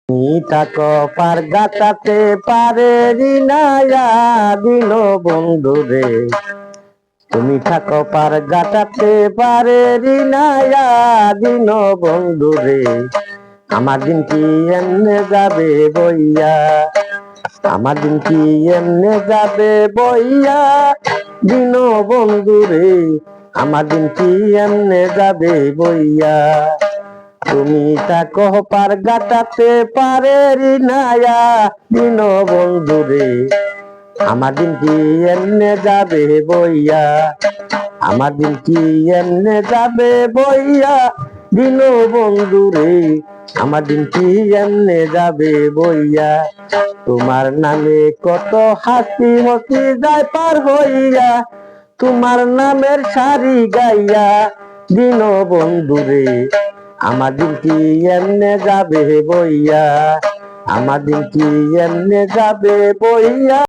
থাকো পার গাতাতে পারে রিনায়া দিল বন্ধু রে। তুমি থাকো পার গাতাতে পারে রিনায়া দিল বন্ধু রে। আমার দিন কি এমনে যাবে বইয়া, আমার দিন কি এমনে যাবে বইয়া দিন বন্ধু রে। আমার দিন কি এমনে যাবে বইয়া। তুমি থাকো পার গাতাতে পারে রিনায়া দিন বন্ধু রে। আমার দিন কি এমনে যাবে বইয়া, আমার দিন কি এমনে যাবে বইয়া দিন বন্ধু রে। আমার দিন কি এমনে যাবে বইয়া। তোমার নামে কত হাসি মতি যায় পার হইয়া, তোমার নামের শাড়ি গাইয়া দিন বন্ধু রে। আমার দিন কি এমনে যাবে বইয়া, আমার দিন কি এমনে যাবে বইয়া।